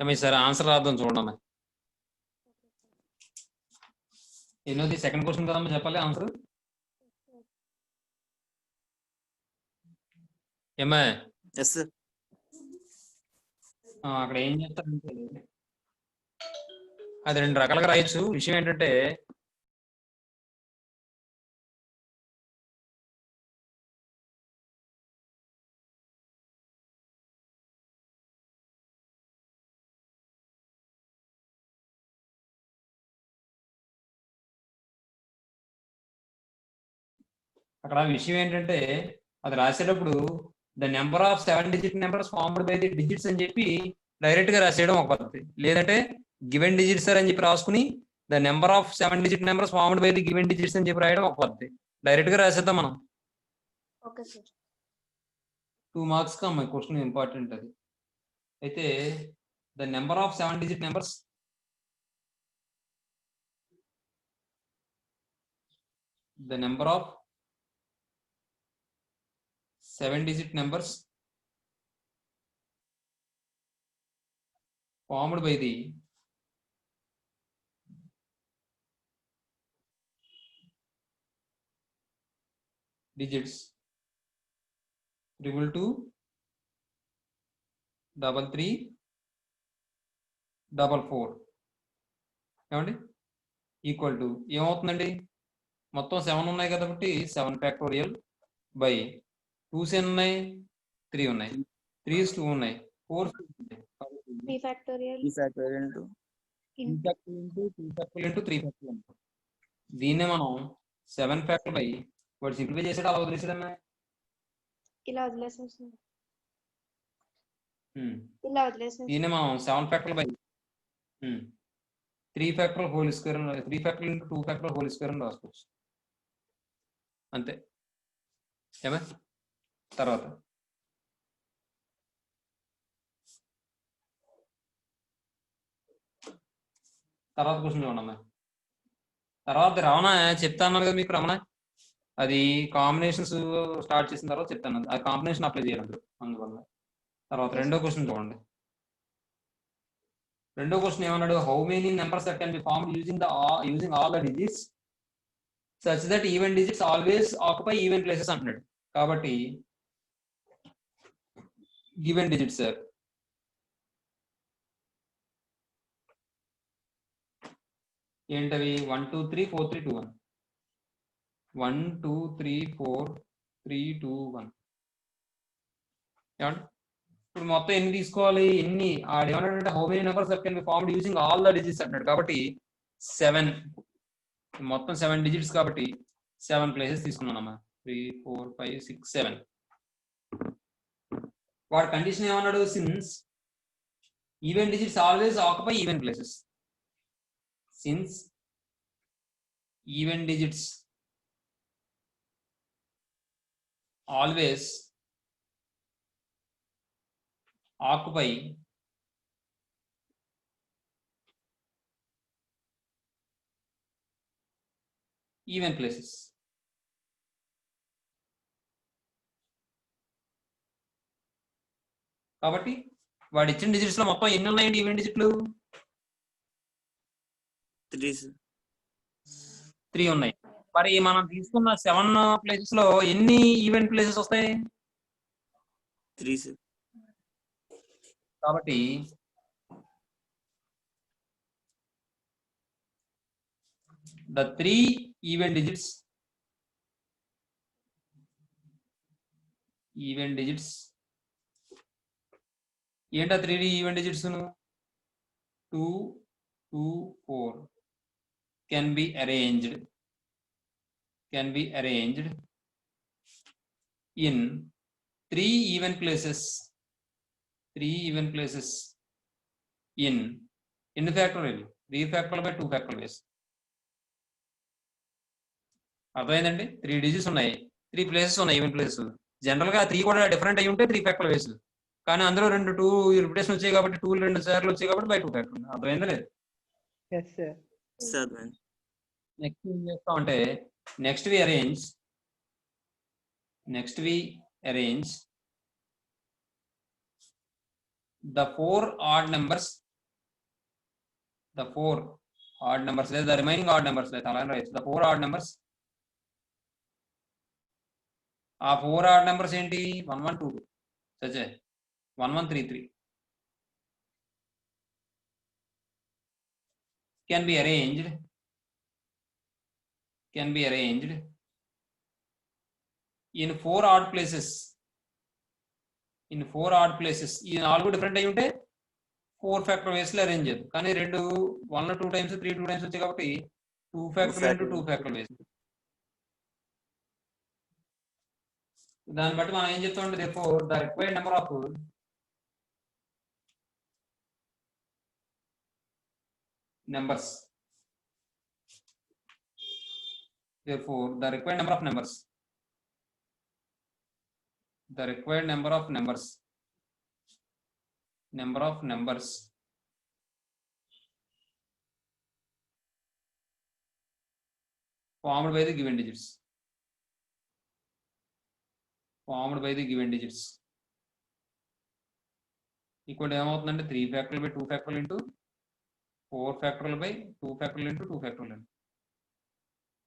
ఏమై సరే ఆన్సర్ రాద్దాం చూడమ్మా. ఎన్నోది సెకండ్ క్వశ్చన్ కదమ్మా చెప్పాలి ఆన్సర్. ఏమా అక్కడ ఏం చేస్తారంటే అది రెండు రకాలుగా రాయొచ్చు. విషయం ఏంటంటే అక్కడ విషయం ఏంటంటే అది రాసేటప్పుడు the number of 7 digit numbers formed by the digits అని చెప్పి డైరెక్ట్ గా రాసేయడం ఒక పద్ధతి. లేదంటే గివెన్ డిజిట్స్ అని చెప్పి రాసుకుని the number of 7 digit numbers formed by the given digits అని చెప్పి రాయడం ఒక పద్ధతి. డైరెక్ట్ గా రాసేద్దాం మనం. 2 మార్క్స్ కా అమ్మాయి క్వశ్చన్ ఇంపార్టెంట్ అది. అయితే the number of 7 digit numbers the number of 7 digit numbers formed by the digits 222 33 44 ఏమండి ఈక్వల్ టు ఏమవుతుందండి? మొత్తం 7 ఉన్నాయి కాబట్టి 7 ఫ్యాక్టోరియల్ బై 2s ఉన్నాయి, 3 ఉన్నాయి, 3s 2 ఉన్నాయి, 4 3 factorial into 2 factorial into 3 factorial. దీన్నే మనం 7 ఫ్యాక్టర్ బై వాడు సింప్లిఫై చేసాడు అలా వదిలేసాడన్నా ఇలా వదిలేసేసి దీన్నే మనం 7 factor by 3 factor whole square 3 factor into 2 factor whole square అని రాసుకోవచ్చు అంతే. ఏమే తర్వాత క్వశ్చన్ చూడమ్మా. తర్వాత రమణ చెప్తా అన్నారు కదా మీకు. రమణ అది కాంబినేషన్స్ స్టార్ట్ చేసిన తర్వాత చెప్తాను. ఆ కాంబినేషన్ అప్లై చేయాలి అందువల్ల. తర్వాత రెండో క్వశ్చన్ చూడండి. రెండో క్వశ్చన్ ఏమన్నాడు? How many numbers that can be formed using all the digits such that even digits always occupy even places అంటున్నాడు. కాబట్టి గివెన్ డిజిట్స్ సార్ ఏంటవి? 1 2 3 4 3 2 1 1 2 3 4 3 2 1. ఇప్పుడు మొత్తం ఎన్ని తీసుకోవాలి? ఎన్ని ఆడేమన్నాడంటే how many numbers that can be formed using all the digits అంటున్నాడు. కాబట్టి 7 మొత్తం 7 డిజిట్స్ కాబట్టి 7 ప్లేసెస్ తీసుకున్నానమ్మా. 3 4 5 6 7. వాడి కండిషన్ ఏమన్నాడు? Since even digits always occupy even places. Since even digits always occupy even places. కాబట్టి వాడు ఇచ్చిన డిజిట్స్ లో మొత్తం ఎన్ని ఉన్నాయండి ఈవెన్ డిజిట్లు? 3 ఉన్నాయి. మరి మనం తీసుకున్న 7 ప్లేసెస్ లో ఎన్ని ఈవెంట్ ప్లేసెస్ వస్తాయి? 3. కాబట్టి the 3 even digits ఏంటా 3 even digits? 2 2 4 can be arranged in 3 even places in factorial 3 factorial by 2 factorial ways. అర్థమైందండి? 3 డిజిట్స్ ఉన్నాయి, 3 ప్లేసెస్ ఉన్నాయి ఈవెన్ ప్లేసెస్. జనరల్ గా 3 కూడా డిఫరెంట్ అయి ఉంటే 3 ఫ్యాక్టర్లు వేసు, కానీ అందులో 2 రిపిటేషన్ వచ్చాయి కాబట్టి 2 2 సార్లు వచ్చాయి కాబట్టి బై 2 ఫ్యాక్టర్. అర్థమైందా లేదు? నెక్స్ట్ ఏం చేస్తాం అంటే next we arrange the 4 odd numbers the 4 odd numbers, the remaining odd numbers, the 4 odd numbers. ఆ 4 odd numbers ఏంటి 1122 సచే 1133 can be arranged in 4 odd places. ఈ 4 డిఫరెంట్ అయి ఉంటే 4 ఫ్యాక్టర్ వేస్ లో అరేంజ్ చేయదు, కానీ 1 2 టైమ్స్ 3 2 టైమ్స్ వచ్చాయి కాబట్టి 2 ఫ్యాక్టర్ ఇంటూ 2 ఫ్యాక్టర్ వేస్. దాన్ని బట్టి మనం ఏం చెప్తామంటే therefore the required number of numbers, therefore the required number of numbers formed by the given digits equal to ఏమవుతుందంటే 3 factorial by 2 factorial into 4 factorial by 2 factorial into 2 factorial.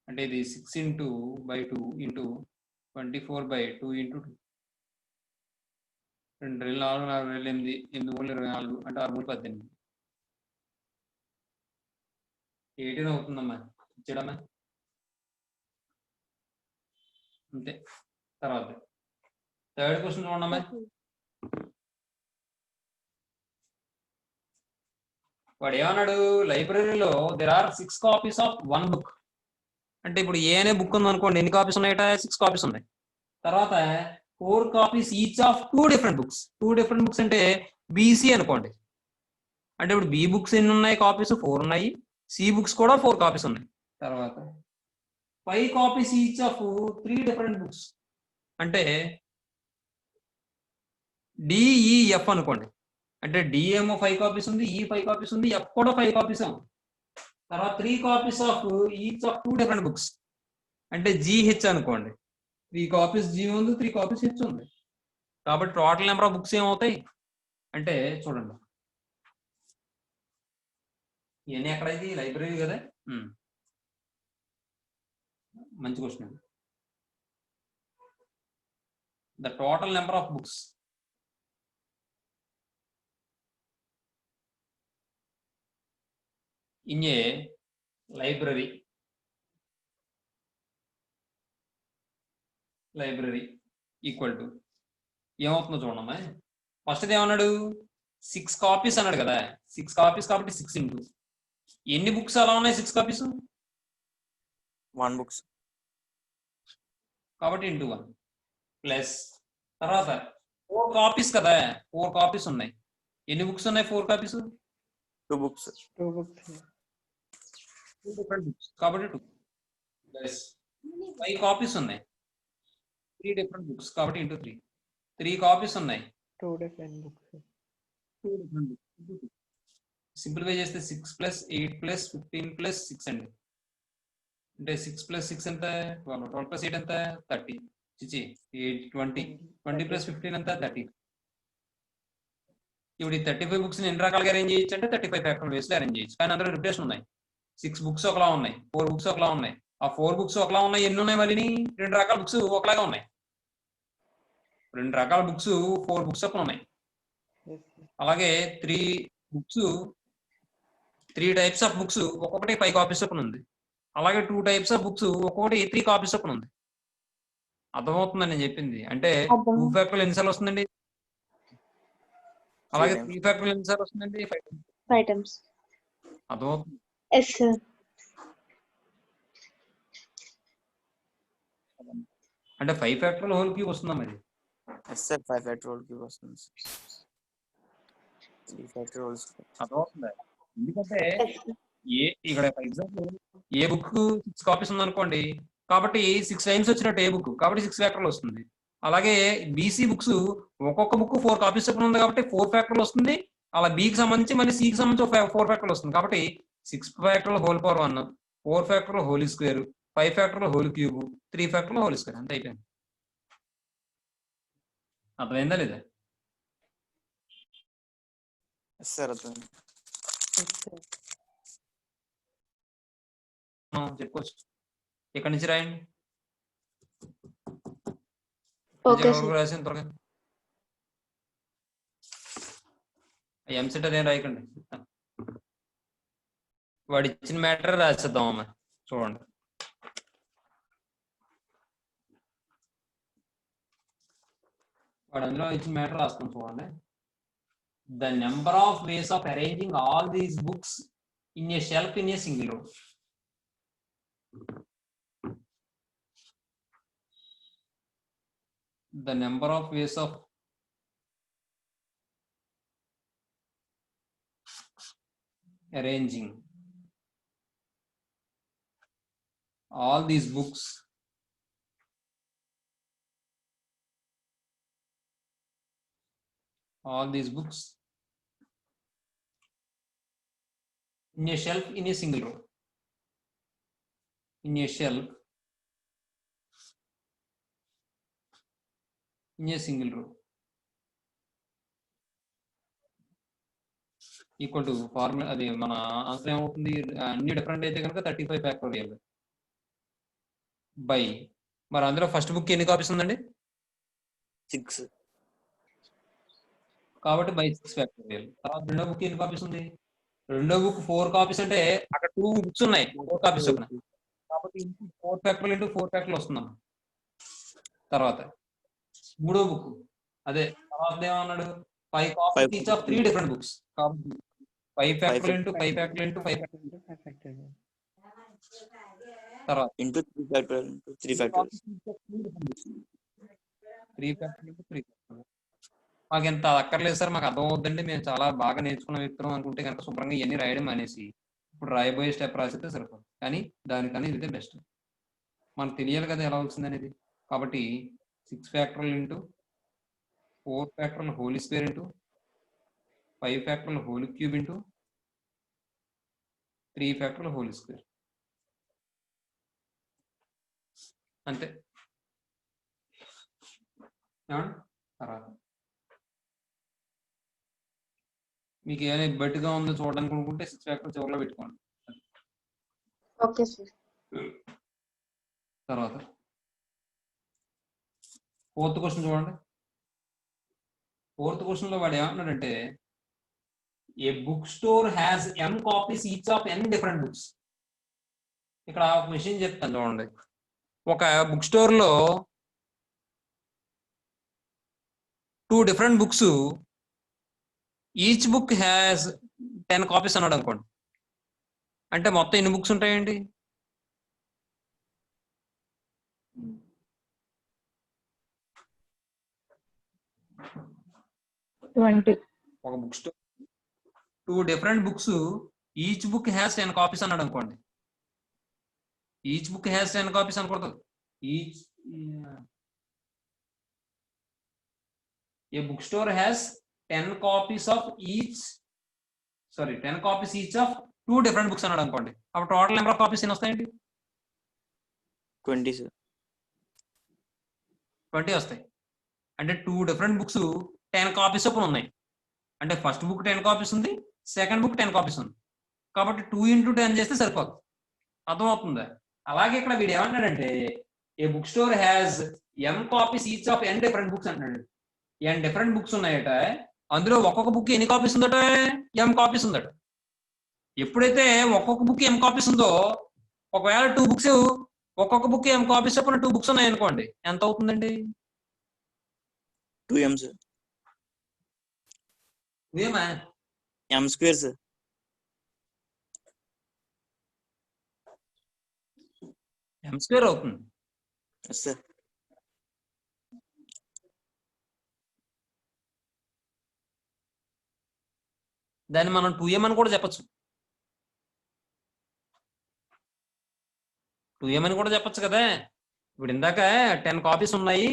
అంటే ఇది 6 into by 2 into 24 by 2 into 2. 2 4 4 8 8 24 అంటే 6 18 18 అవుతుందమ్మా ఇచ్చాడమ్మా అంతే. తర్వాత third question చూడమ్మా. వాడు ఏమన్నాడు, లైబ్రరీలో there are 6 copies of one book. అంటే ఇప్పుడు ఏ అనే బుక్ ఉంది అనుకోండి, ఎన్ని కాపీస్ ఉన్నాయట 6 కాపీస్ ఉన్నాయి. తర్వాత 4 copies each of 2 different books. 2 different books అంటే బీసీ అనుకోండి. అంటే ఇప్పుడు బి బుక్స్ ఎన్ని ఉన్నాయి కాపీస్ 4 ఉన్నాయి, సి బుక్స్ కూడా 4 కాపీస్ ఉన్నాయి. తర్వాత 5 copies each of 3 different books అంటే డిఈఎఫ్ అనుకోండి. అంటే డిఏమో 5 కాపీస్ ఉంది, ఈ 5 కాపీస్ ఉంది, ఎఫ్ కూడా 5 కాపీస్ ఉంది. తర్వాత 3 copies of each of 2 different books అంటే జిహెచ్ అనుకోండి. 3 copies జి ఉంది, 3 copies హెచ్ ఉంది. కాబట్టి టోటల్ నెంబర్ ఆఫ్ బుక్స్ ఏమవుతాయి అంటే చూడండి, ఇవన్నీ ఎక్కడైతే లైబ్రరీ కదా. మంచి question. The total number of books in a library equal to ఏమవుతుందో చూడమ్మా. ఫస్ట్ ఏమన్నాడు 6 కాపీస్ అన్నాడు కదా, 6 కాపీస్ కాబట్టి 6 ఇంటూ ఎన్ని బుక్స్ అలా ఉన్నాయి 6 కాపీస్ 1 books కాబట్టి ఇంటూ 1 ప్లస్ తర్వాత 4 కాపీస్ కదా, 4 కాపీస్ ఉన్నాయి. ఎన్ని బుక్స్ ఉన్నాయి 4 copies 2 books 2 books. 2 different books కాబట్టి 2 ప్లస్ 5 కాపీస్ ఉన్నాయి 3 different books కాబట్టి ఇంటూ 3. 3 కాపీస్ ఉన్నాయి 2 different books. సింప్లిఫై చేస్తే 6 ప్లస్ 8 ప్లస్ 15 ప్లస్ 6 అండి. అంటే 6 ప్లస్ 6 ఎంత 12, 12 ప్లస్ 8 ఎంత 30, చిచి 8 20, 20 ప్లస్ 15 ఎంత 30. ఇప్పుడు ఈ 35 బుక్స్ ఎన్ని రకాలుగా అరేంజ్ చేయొచ్చు అంటే 35 ఫ్యాక్టర్స్ వేస్ లో అరేంజ్ చేయొచ్చు. కానీ అందులో రిప్లేషన్ ఉన్నాయి. 6 బుక్స్ ఒకలా ఉన్నాయి, 4 బుక్స్ ఒకలా ఉన్నాయి. ఆ 4 బుక్స్ ఒకలా ఉన్నాయి, ఎన్ని ఉన్నాయి మళ్ళీ 2 రకాల బుక్స్ ఒకలాగా ఉన్నాయి. 2 రకాల బుక్స్ 4 బుక్స్ ఒకలా ఉన్నాయి. అలాగే 3 బుక్స్ 3 టైప్స్ ఆఫ్ బుక్స్ ఒక్కొక్కటి 5 కాపీస్ ఒకటి ఉంది. అలాగే 2 టైప్స్ ఆఫ్ బుక్స్ ఒక్కొక్కటి 3 కాపీస్ ఒకటి ఉంది. అర్థమవుతుందని నేను చెప్పింది. అంటే 2 ఫ్యాక్టర్లు ఎన్నిసార్లు వస్తుందండి, అలాగే 3 ఫ్యాక్టర్లు ఎన్నిసార్లు వస్తుందండి 5 times. అర్థమవుతుంది. Yes sir. అంటే 5 ఫ్యాక్టర్ల హోల్ క్యూబ్ వస్తుందా మరి? yes sir 5 factorial whole cube వస్తుంది 3 factorial అర్థమవుతుందా? ఎందుకంటే Yes sir. ఇక్కడ for example A book 6 copies ఉందనుకోండి, కాబట్టి 6 టైమ్స్ వచ్చినట్టు ఏ బుక్ కాబట్టి 6 ఫ్యాక్టర్లు వస్తుంది. అలాగే బీసీ బుక్స్ ఒక్కొక్క బుక్ 4 కాపీస్ చొప్పున ఉంది కాబట్టి 4 ఫ్యాక్టర్లు వస్తుంది. అలా బికి సంబంధించి మళ్ళీ సికి సంబంధించి 4 ఫ్యాక్టర్లు వస్తుంది. కాబట్టి 6 ఫ్యాక్టర్ల హోల్ పవర్ 1, 4 ఫ్యాక్టర్ల హోల్ స్క్వేర్, 5 ఫ్యాక్టర్ల హోల్ క్యూబ్, 3 ఫ్యాక్టర్ల హోల్ స్క్వేర్. అంతే అయిపోయింది. అర్థమైందా లేదా? yes sir అర్థమైంది. Yes sir. మనం చెప్పుకోవచ్చు. ఇక్కడ నుంచి రాయండి. Okay sir. రాసిన త్వరగా ఎంసెట్ అదేం రాయకండి. వాడు ఇచ్చిన మ్యాటర్ రాసేద్దాం అమ్మ. చూడండి, వాడు అందులో ఇచ్చిన మ్యాటర్ రాస్తాం చూడండి. The number of ways of arranging all these books in a shelf in a single రో. The number of ways of arranging all these books in a shelf in a single row. In a shelf in a single row equal to formula. అది మన answer ఏమవుతుంది? అన్ని different అయితే కనుక 35 factorial by, మరి అందులో first book ఎన్ని copies ఉందండి? 6. కాబట్టి బై 6 ఫ్యాక్టోరియల్. తర్వాత రెండో బుక్ ఎన్ని కాపీస్ ఉంది? రెండో బుక్ 4 కాపీస్, అంటే అక్కడ 2 బుక్స్ ఉన్నాయి, 4 కాపీస్ చొప్పున. కాబట్టి 4 ఫ్యాక్టోరియల్ ఇంటూ 4 ఫ్యాక్టోరియల్ వస్తున్నాం. తర్వాత మూడో బుక్ అదే, తర్వాత ఏమన్నాడు? 5 copies each of 3 different books. కాబట్టి 5 factorial into 5 factorial into 5 factorial. తర్వాత Into 3 factorial into 3 factorial. 3 factorial into 3 factorial. మాకు ఎంత అక్కర్లేదు సార్, మాకు అర్థం అవుతుందండి, మేము చాలా బాగా నేర్చుకున్న వ్యక్తులం అనుకుంటే కనుక శుభ్రంగా ఇవన్నీ రాయడం అనేసి ఇప్పుడు రాయబోయే స్టెప్ రాసితే సరిపోదు. కానీ దానికని ఇదే బెస్ట్. మనకు తెలియాలి కదా ఎలా వచ్చింది అనేది. కాబట్టి 6 factorial into 4 factorial whole square into 5 factorial whole cube into 3 factorial whole square. అంతే. తర్వాత మీకు ఏమైనా ఇబ్బందిగా ఉందో చూడడానికి అనుకుంటే 6 ఫ్యాక్టోరియల్ చివరిలో పెట్టుకోండి. Okay sir. తర్వాత 4th క్వశ్చన్ చూడండి. 4th క్వశ్చన్ లో వాడు ఏమంటున్నాడంటే, a book store has m copies each of n different books. ఇక్కడ ఒక విషయం చెప్తాను చూడండి. ఒక బుక్ స్టోర్ లో 2 different books, each book has 10 copies అన్నాడు అనుకోండి. అంటే మొత్తం ఎన్ని బుక్స్ ఉంటాయండి? 20. ఒక book store 2 different books, each book has 10 copies అన్నాడు అనుకోండి. ఈచ్ బుక్ హ్యాస్ 10 కాపీస్ అనకూడదు. Each A book store has 10 copies of each 10 copies each of 2 different books అన్నాడు అనుకోండి. అప్పుడు టోటల్ నెంబర్ ఆఫ్ కాపీస్ ఎన్ని వస్తాయండి? 20 sir. 20 వస్తాయి. అంటే 2 డిఫరెంట్ బుక్స్ 10 కాపీస్ చొప్పున ఉన్నాయి. అంటే ఫస్ట్ బుక్ 10 కాపీస్ ఉంది, సెకండ్ బుక్ 10 కాపీస్ ఉంది. కాబట్టి 2 into 10 చేస్తే సరిపోదు. అర్థమవుతుందా? అలాగే ఇక్కడ వీడు ఏమంటాడంటే, a book store has m copies each of n different books అంటున్నాడు. n డిఫరెంట్ బుక్స్ ఉన్నాయట, అందులో ఒక్కొక్క బుక్ ఎన్ని కాపీస్ ఉందట? m కాపీస్ ఉందట. ఎప్పుడైతే ఒక్కొక్క బుక్ m కాపీస్ ఉందో, ఒకవేళ 2 బుక్స్ ఒక్కొక్క బుక్ m కాపీస్ చొప్పున 2 బుక్స్ ఉన్నాయి అనుకోండి, ఎంత అవుతుందండి? 2m sir. ఏమా m square sir. m square అవుతుంది. Yes sir. దాన్ని మనం 2m అని కూడా చెప్పచ్చు. 2m అని కూడా చెప్పచ్చు కదా. ఇప్పుడు ఇందాక 10 కాపీస్ ఉన్నాయి,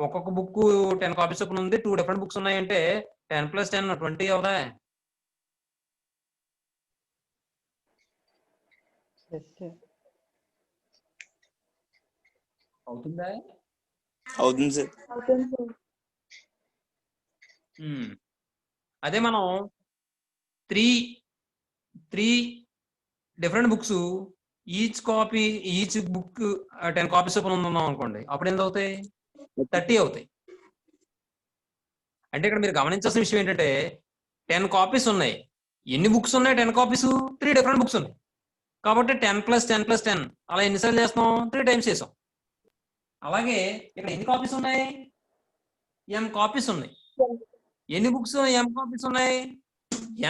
ఒక్కొక్క బుక్ 10 కాపీస్ చొప్పున ఉంది, 2 డిఫరెంట్ బుక్స్ ఉన్నాయంటే 10 + 10 20 అవుదా? అవుతుందా? అవుతుంది సార్. అవుతుంది సార్. అదే మనం 3 different books, each book 10 copies open ఉందాం అనుకోండి, అప్పుడు ఎంత అవుతాయి? 30 అవుతాయి. అంటే ఇక్కడ మీరు గమనించాల్సిన విషయం ఏంటంటే 10 కాపీస్ ఉన్నాయి. ఎన్ని బుక్స్ ఉన్నాయి? 10 కాపీస్, 3 డిఫరెంట్ బుక్స్ ఉన్నాయి. కాబట్టి 10 + 10 + 10 అలా ఎన్నిసార్లు చేస్తాం? 3 టైమ్స్ చేసాం. అలాగే ఇక్కడ ఎన్ని కాపీస్ ఉన్నాయి? m కాపీస్ ఉన్నాయి. ఎన్ని బుక్స్ m కాపీస్ ఉన్నాయి?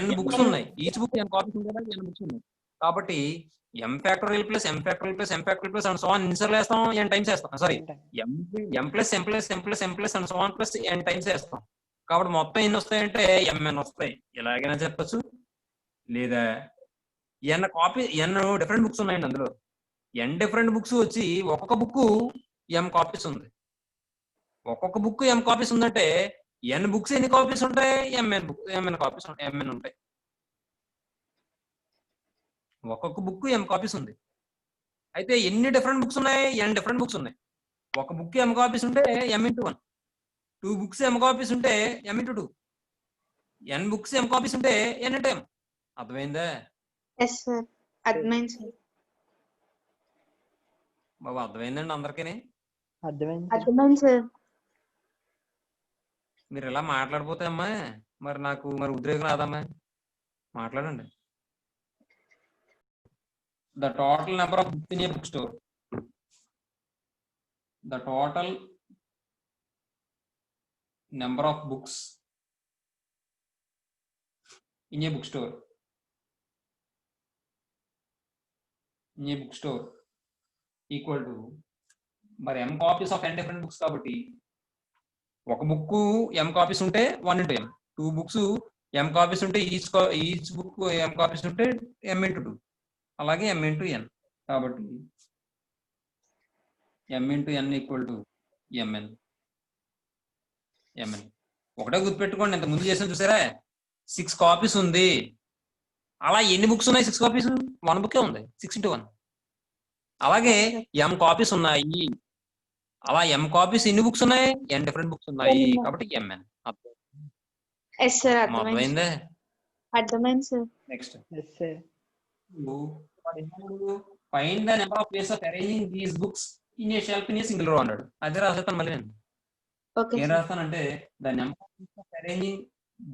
n బుక్స్ ఉన్నాయి. ఈచ్ బుక్ n కాపీస్ ఉంటాయి, n బుక్స్ ఉన్నాయి. కాబట్టి m factorial plus m factorial plus m factorial plus and so on ఎన్నిసార్లు వేస్తాం? n టైమ్స్ వేస్తాం. Sorry, m plus m plus m plus m plus and so on plus n times వేస్తాం. కాబట్టి మొత్తం ఎన్ని వస్తాయంటే mn వస్తాయి. ఎలాగైనా చెప్పచ్చు. లేదా n డిఫరెంట్ బుక్స్ ఉన్నాయండి అందులో. n డిఫరెంట్ బుక్స్ వచ్చి ఒక్కొక్క బుక్ m కాపీస్ ఉంది. ఒక్కొక్క బుక్ m కాపీస్ ఉందంటే n బుక్స్ ఎన్ని కాపీస్ ఉంటాయి? mn కాపీస్ mn ఉంటాయి. ఒక్కొక్క బుక్ m కాపీస్ ఉంది. అయితే ఎన్ని డిఫరెంట్ బుక్స్ ఉన్నాయి? n డిఫరెంట్ బుక్స్ ఉన్నాయి. ఒక బుక్ m కాపీస్ ఉంటే m × 1, 2 బుక్స్ m కాపీస్ ఉంటే m × 2, n books m copies ఉంటే n × m. అర్థమైందా ఎస్ సార్, అర్థమైంది సార్. బాబు? అర్థమైందండి అందరికీ? అర్థమైంది సార్. మీరు ఇలా మాట్లాడిపోతే అమ్మా నాకు ఉద్రేకం రాదమ్మా. మాట్లాడండి. The total number of books in a bookstore. The total number of books in a bookstore. Equal to మరి m copies of n different books కాబట్టి ఒక బుక్ m కాపీస్ ఉంటే 1 × m, 2 బుక్స్ m కాపీస్ ఉంటే each book m copies ఉంటే m × 2, అలాగే m × n. కాబట్టి m × n equal to mn. ఒకటే గుర్తుపెట్టుకోండి, ఇంత ముందు చేసిన చూసారా, 6 కాపీస్ ఉంది. అలా ఎన్ని బుక్స్ ఉన్నాయి? 6 కాపీస్, 1 బుకే ఉంది, 6 × 1. అలాగే m కాపీస్ ఉన్నాయి. అలా m కాపీస్ ఎన్ని బుక్స్ ఉన్నాయి? n డిఫరెంట్ బుక్స్ ఉన్నాయి. కాబట్టి mn. ఎస్ సార్, అర్థమైంది. అర్థమైందే? అర్థమైంది sir. Next, find the number of ways of arranging these books in a shelf in a single row అన్నాడు. అదే రాసేస్తాను మళ్ళీ నేను. ఓకే ఏం సార్. రాస్తానంటే the number of arranging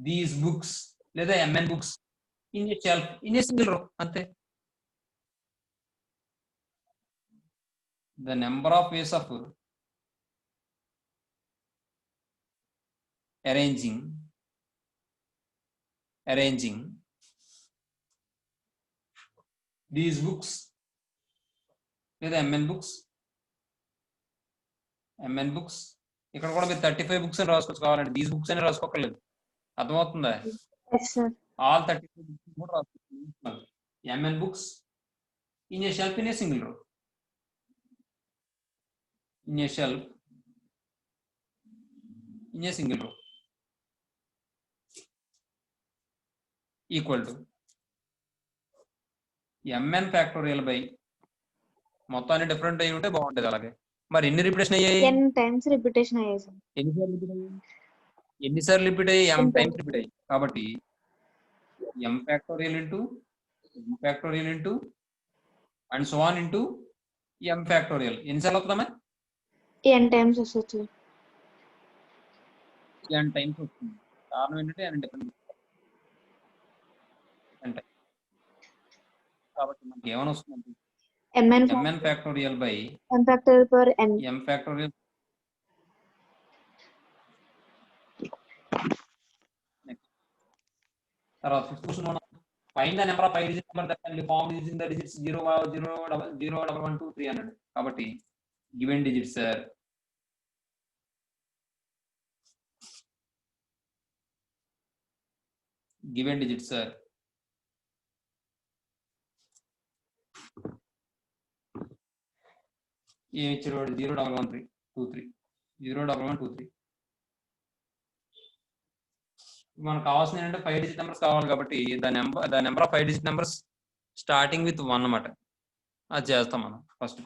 these books లేదా mn books in a shelf in a single row, అంతే. The number of ways of arranging these books లేదా mn books. ఇక్కడ కూడా మీరు 35 బుక్స్ అని రాసుకోవచ్చు, కావాలంటే దీస్ బుక్స్ అని రాసుకోకర్లేదు. అర్థమవుతుందా? Yes sir. ఆల్ 35 బుక్స్ కూడా రాసుకోవచ్చు. mn books in a shelf in a single row. In a shelf in a single row equal to mn factorial by మొత్తాన్ని డిఫరెంట్ అయ్యి ఉంటే బాగుంటుంది. అలాగే మరి ఎన్ని రిపిటేషన్ అయ్యాయి? n టైమ్స్ రిపిటేషన్ అయ్యాయి సార్. ఎన్నిసార్లు రిపీట్ అయ్యాయి? m n టైమ్స్ రిపీట్ అయ్యాయి. కాబట్టి m factorial into and so on into m factorial ఎన్నిసార్లు వస్తుందమ్మా? n టైమ్స్ వస్తుంది సార్. n టైమ్స్ వస్తుంది. కారణం ఏంటంటే n డిఫరెంట్. కాబట్టి మనకి ఏమని వస్తుందంటే mn factorial by m factorial power n. m factorial. తర్వాత ఫిఫ్త్ క్వశ్చన్ మనం find the number of 5 digit number that can be formed using the digits 0 0 0 1 1 2 3 అన్నాడు. కాబట్టి గివెన్ డిజిట్స్ సార్ ఏమి ఇచ్చారు? 0 1 1 3 2 3 0 1 1 2 3. మనకు కావాల్సిన ఏంటంటే 5 డిజిట్ నెంబర్స్ కావాలి. కాబట్టి the number of 5 digit numbers starting with 1 అన్నమాట. అది చేస్తాం మనం first.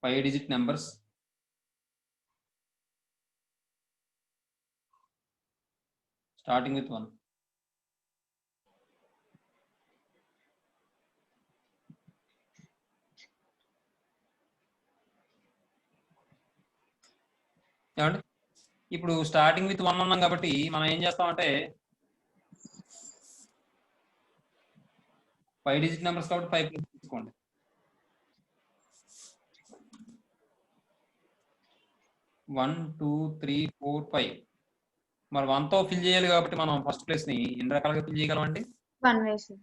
Five digit numbers starting with 1. ఏమండి ఇప్పుడు స్టార్టింగ్ విత్ 1 ఉన్నాం కాబట్టి మనం ఏం చేస్తామంటే 5 డిజిట్ నెంబర్స్ కాబట్టి 5 ప్లస్ తీసుకోండి. 1 2 3 4 5. మరి 1తో ఫిల్ చేయాలి కాబట్టి మనం ఫస్ట్ ప్లేస్ ని ఎన్ని రకాలుగా ఫిల్ చేయగలం అండి? 1 way, sir.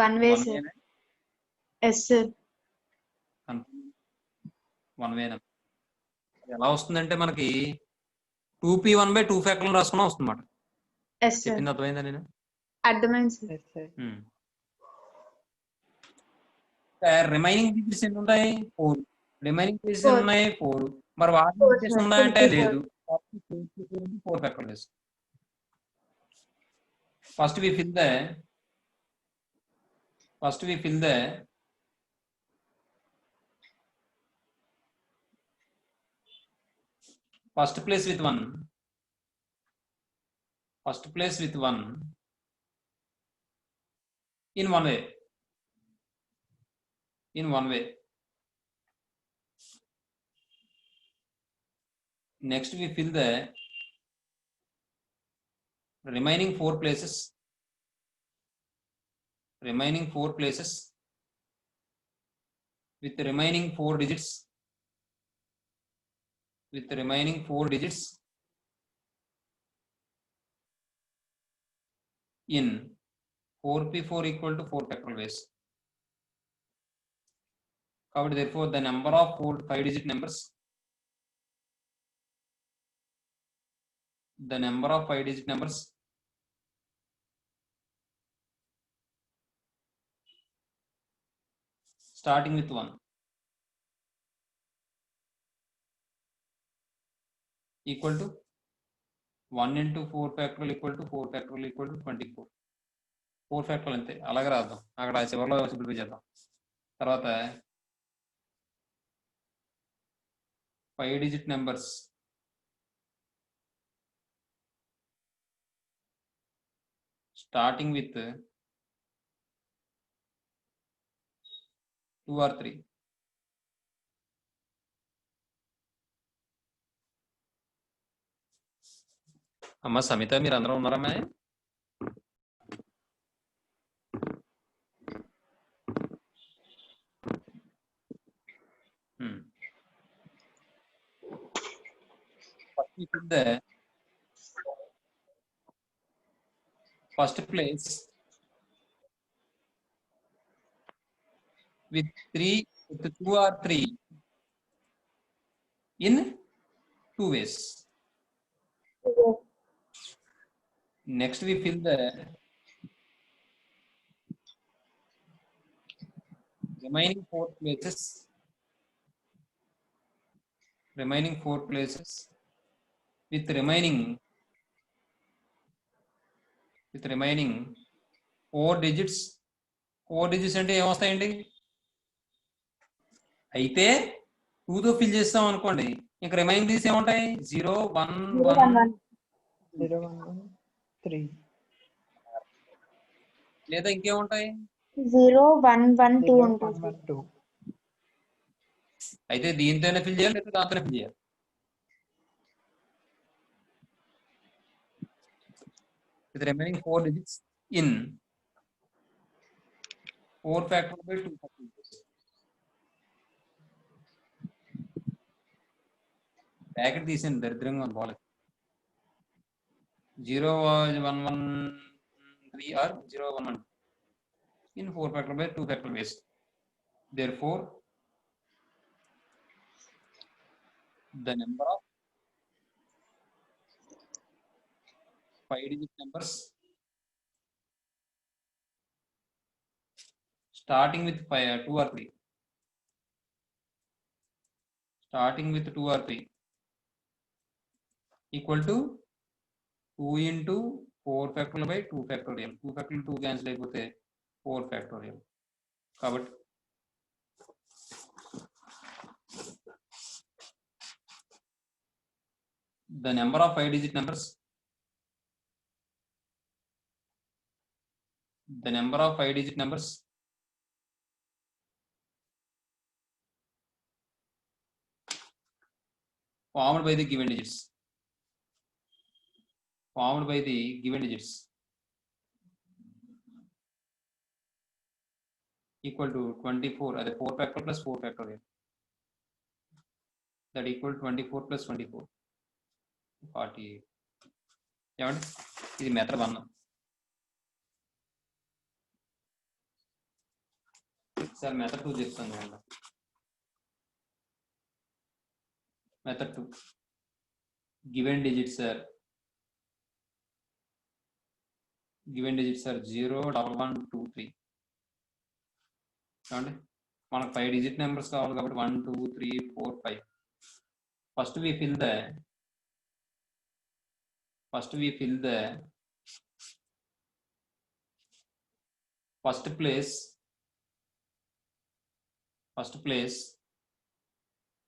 1 way, sir. Yes, sir. 1 వే ఎలా వస్తుందంటే మనకి 2p1/2 ఫ్యాక్టర్లు రాసుకున్నా వస్తుంది అన్నమాట. Yes, sir. చెప్పింది అర్థమైందా నేను? అర్థమైంది, sir. రిమైనింగ్ డిజిట్స్ ఎన్ని ఉంటాయి? 4. Remaining digits 4. ఎన్ని ఉన్నాయి? 4. మరి వాటి 4, డిజిట్స్ sir. ఉన్నాయంటే 24. లేదు. 4 ఫ్యాక్టర్లు వేసు. First we fill the first place with 1 in one way. Next we fill the remaining 4 places with the remaining 4 digits in 4p4 equal to 4 factorial ways. Covered. Therefore, the number of 5 digit numbers, starting with 1 equal to 1 into 4 factorial equal to 4 factorial equal to 24. 4 ఫ్యాక్టర్లు అంతే, అలాగే రాద్దాం. అక్కడ చివరిలో simplify చేద్దాం. తర్వాత 5 digit numbers starting with 2 or 3. అమ్మ సమిత, మీరు అందరూ ఉన్నారమ్మా? The first place with 2 or 3 in 2 ways. Next we fill the remaining 4 places with remaining 4 digits. 4 digits అంటే ఏమొస్తాయండి? అయితే 2తో ఫిల్ చేస్తాం అనుకోండి, ఇంకా రిమైనింగ్ డిజిట్స్ ఏముంటాయి? 0 1 1 0 1 1 3 లేదా ఇంకేముంటాయి? 0 1 1 2 0 ఉంటుంది. 1 1 2. అయితే దీంతోనే ఫిల్ చేయాలి లేదా దాంతోనే ఫిల్ చేయాలి? with remaining 4 digits in 4 factorial by 2 factorial. Bracket తీసేయండి, దరిద్రంగా ఉంది బాగాలేదు. 0 1 1 3 or 0 1 1 in 4 factorial by 2 factorial ways. Therefore, the number of 5 digit numbers starting with 2 or 3 equal to 2 into 4 factorial by 2 factorial. 2 factorial 2 cancel అయిపోతే 4 factorial. కాబట్టి the number of 5-digit numbers, the number of 5-digit numbers formed by the given digits, formed by the given digits equal to 24, అది 4 factorial plus 4 factorial, that equal to 24 plus 24, 48. ఏమండి ఇది method 1. Sir method 2 చెప్తాను చూడండి. Method 2 given digits are 0, 1, 1, 2, 3. చూడండి మనకు 5 digit numbers కావాలి కాబట్టి 1, 2, 3, 4, 5. First we fill the first place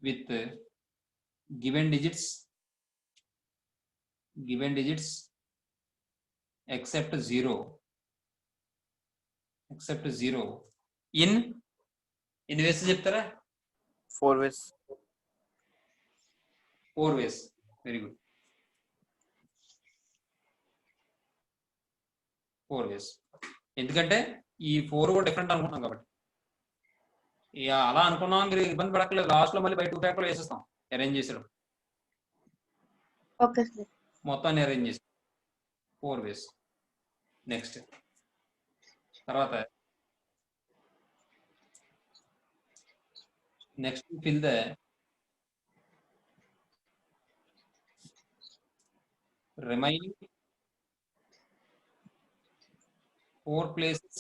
with given digits except 0 in ఎన్ని వేస్ చెప్తారా? 4 ways. 4 ways. Very good. 4 ways. ఎందుకంటే ఈ 4 కూడా డిఫరెంట్ అనుకుంటున్నాం కాబట్టి ఇక అలా అనుకున్నాం, మీరు ఇబ్బంది పడక్కలేదు. లాస్ట్ లో మళ్ళీ బై 2 ఫ్యాక్టర్లు వేసేస్తాం అరేంజ్ చేసాడు. Okay sir. మొత్తాన్ని అరేంజ్ చేసి 4 ways. నెక్స్ట్ తర్వాత next fill the remaining 4 places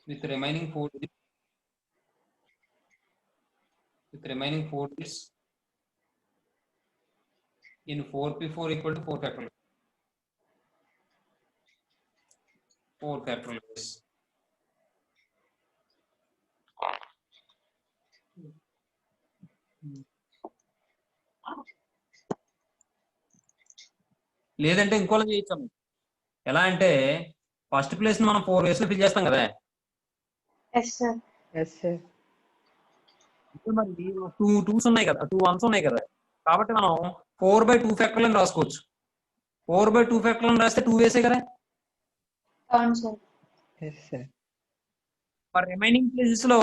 with remaining 4 digits in 4p4 equal to 4 factorial. 4 factorial ways. లేదంటే ఇంకోలా చేయొచ్చాము. ఎలా అంటే ఫస్ట్ ప్లేస్ మనం 4 ways లో ఫిల్ చేస్తాం కదా. Yes sir. Yes sir. మరి 2 2s ఉన్నాయి కదా, 2 1s ఉన్నాయి కదా, కాబట్టి మనం 4/2 ఫ్యాక్టర్లు అని రాసుకోవచ్చు. 4/2 ఫ్యాక్టర్లు అని రాస్తే 2 వేసే కదా. అవును సార్. Yes sir. మరి రిమైనింగ్ ప్లేసెస్ లో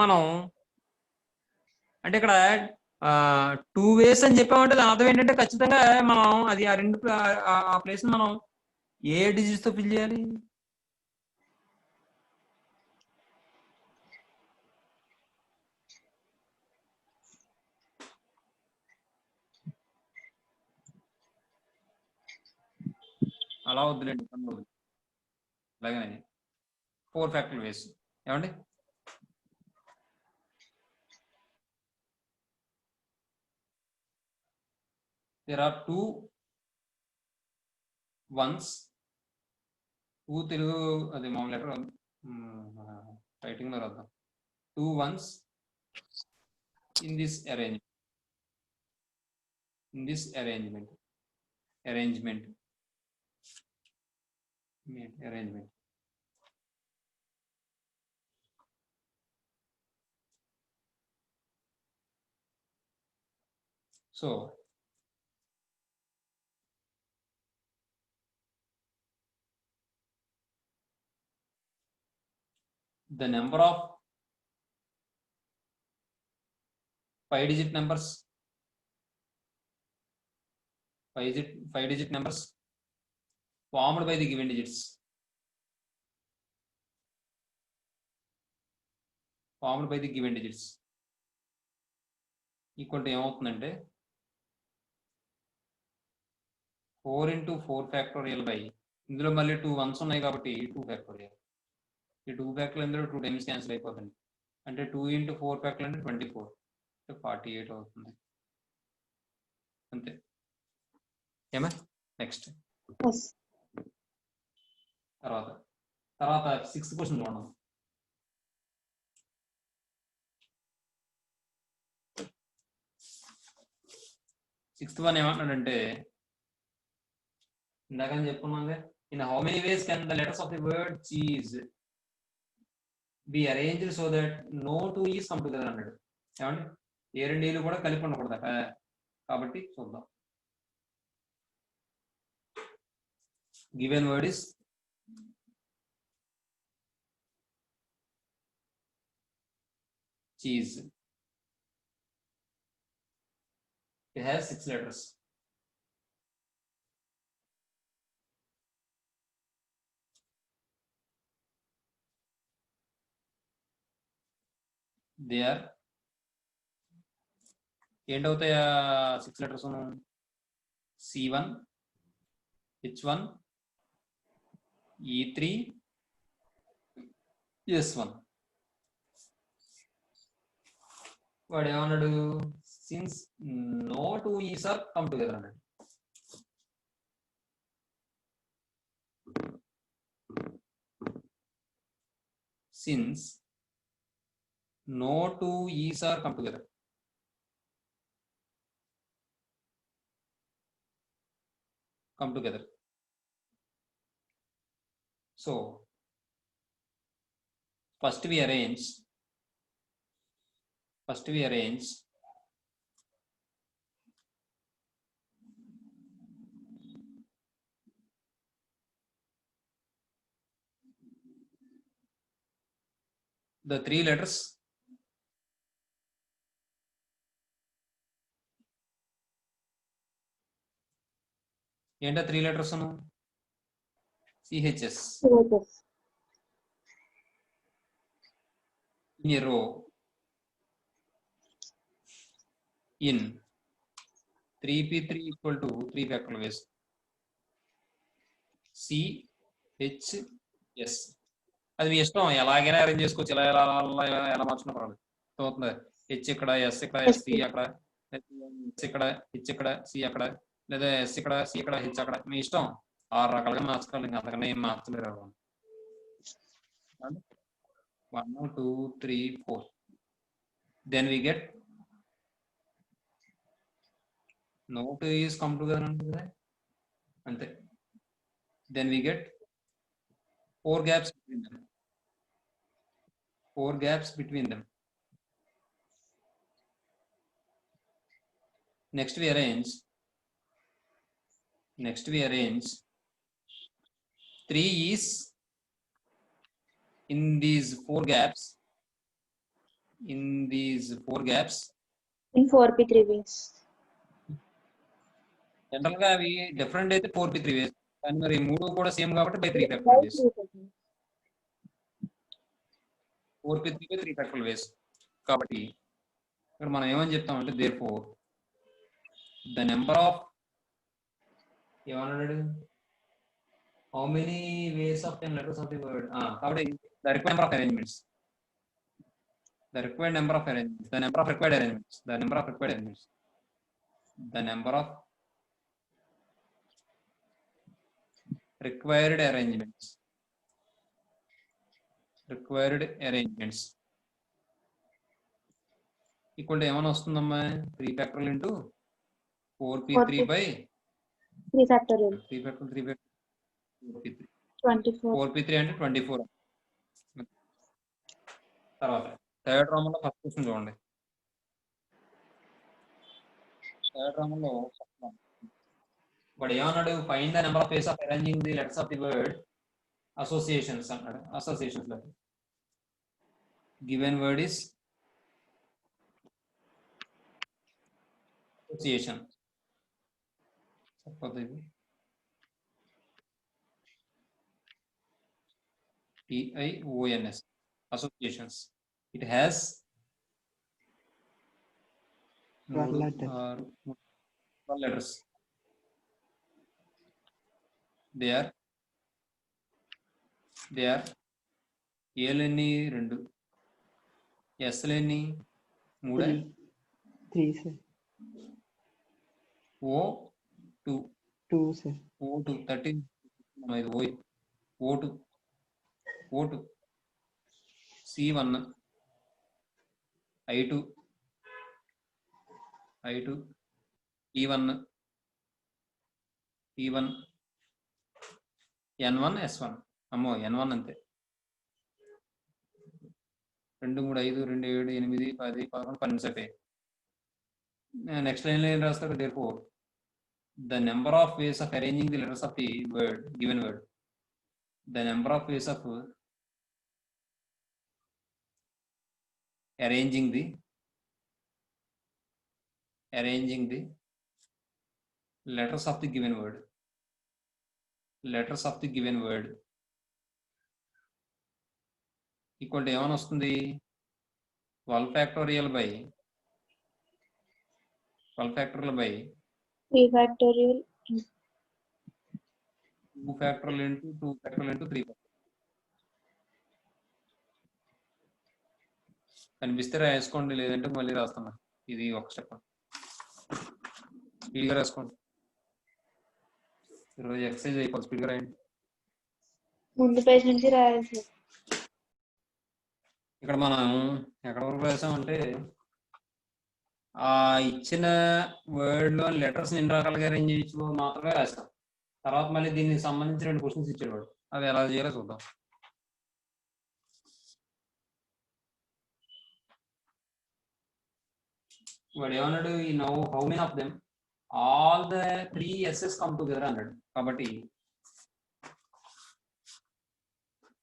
మనం అంటే ఇక్కడ 2 ways అని చెప్పామంటే దాని అర్థం ఏంటంటే ఖచ్చితంగా మనం అది ఆ రెండు ఆ ప్లేస్ మనం ఏ డిజిట్స్ తో ఫిల్ చేయాలి? అలా వద్దులేండి, అలాగే 4 ఫ్యాక్టర్లు వేసి ఏమండి. there are 2 1s, 2 తెలుగు అది మామూలు లెటర్ రైటింగ్ లో రాద్దాం. 2 1s in this arrangement. So the number of 5-digit numbers, 5-digit numbers formed by the given digits equal to ఏమవుతుందంటే 4 into 4 factorial by ఇందులో మళ్ళీ 2 1s ఉన్నాయి కాబట్టి 2 factorial. ఈ 2 ఫ్యాక్టర్లు ఇందులో 2 టైమ్స్ క్యాన్సిల్ అయిపోతుంది. అంటే 2 into 4 ఫ్యాక్టర్లు అంటే 24, 48 అవుతుంది అంతే. ఏమా నెక్స్ట్ తర్వాత 6th క్వశ్చన్ చూడండి. సిక్స్త్ వన్ ఏమంటున్నాడంటే ఇందాకని చెప్పుకున్నాగా in how many ways can the letters of the word cheese be arranged so that no two E's come together అన్నాడు. ఏమండి ఏ రెండు ఈలు కూడా కలిపి ఉండకూడదట. కాబట్టి చూద్దాం. Given word is cheese. It has 6 letters. They are ఏంటవుతాయి 6 letters C1 H1 E3 S1. వాడు ఏమన్నాడు since no two E's are come together అన్నాడు. Since no two E's are come together. come together. So first we arrange the 3 letters ఏంటా 3 letters CHS in a row in 3p3 equal to 3 factorial ways CHS. అది మీ ఇష్టం, ఎలాగైనా arrange చేసుకోవచ్చు, ఎలా ఎలా ఎలా మార్చుకున్నా పర్వాలేదు. అవుతుంది హెచ్ ఇక్కడ, ఎస్ ఇక్కడ, ఎస్సి అక్కడ, ఇక్కడ హెచ్ ఇక్కడ, సి అక్కడ, లేదా ఎస్ ఇక్కడ, సి ఇక్కడ, హెచ్ అక్కడ, మీ ఇష్టం. 6 రకాలుగా మార్చుకోవాలి, ఇంకా అంతకన్నా ఏం మార్చలేరు. 1 2 3 4 then we get no two is come together ante. Then we get 4 gaps between them. 4 gaps between them. Next we arrange 3 is in these 4 gaps. In 4p3 ways. General గా అవి డిఫరెంట్ అయితే 4p3 వేస్, కానీ మరి 3 కూడా same కాబట్టి by 3 ఫ్యాక్టరల్ ways. 4p3 by 3 ఫ్యాక్టరల్ వేస్. కాబట్టి ఇక్కడ మనం ఏమని చెప్తామంటే therefore the number of ఏమన్నాడు how many ways of 10 letters of the word. కాబట్టి the required number of arrangements, the number of required arrangements equal to ఏమని వస్తుందమ్మా 3 factorial into 4p3 by 3 factorial 4p3 అంటే 24. తర్వాత థర్డ్ రామంలో ఫస్ట్ క్వశ్చన్ చూడండి. Third రామంలో వాడు ఏమన్నాడు, find the number of ways of arranging the letters of the word associations అన్నాడు. Associations లో given word is association. TIONS associations. It has 12 letters. They are A lenni 2, S lenni 3, 3 sir. O2 sir. O2 13 O2 C1 I2 P1 P1 N1 S1 అమ్మో N1 అంతే 2 3 5 2 7 8 10 11 12 set next line లో ఏం రాస్తారు therefore the number of ways of arranging the letters of the word given word the number of ways of arranging the letters of the given word equal to ఏమని వస్తుంది 12 factorial by 3 factorial 2 factorial into 2 factorial into 3 factorial. కనిపిస్తే రాసుకోండి లేదంటే మళ్ళీ రాస్తున్నా ఇది ఒక step స్పీడ్గా రాసుకోండి ఈరోజు ఎక్సర్సైజ్ అయిపోతుంది స్పీడ్గా రాయండి ముందు పేజ్ నుంచి రాయాలి సార్. ఇక్కడ మనం ఎక్కడ వరకు రాసామంటే ఆ ఇచ్చిన వర్డ్ లో లెటర్స్ ఎన్ని రకాలుగా అరేంజ్ చేయొచ్చు మాత్రమే రాసాం తర్వాత మళ్ళీ దీనికి సంబంధించి 2 క్వశ్చన్స్ ఇచ్చాడు వాడు అది ఎలా చేయాలో చూద్దాం వాడు ఏమన్నాడు ఈ now how many of them all the 3 S S come together అన్నాడు కాబట్టి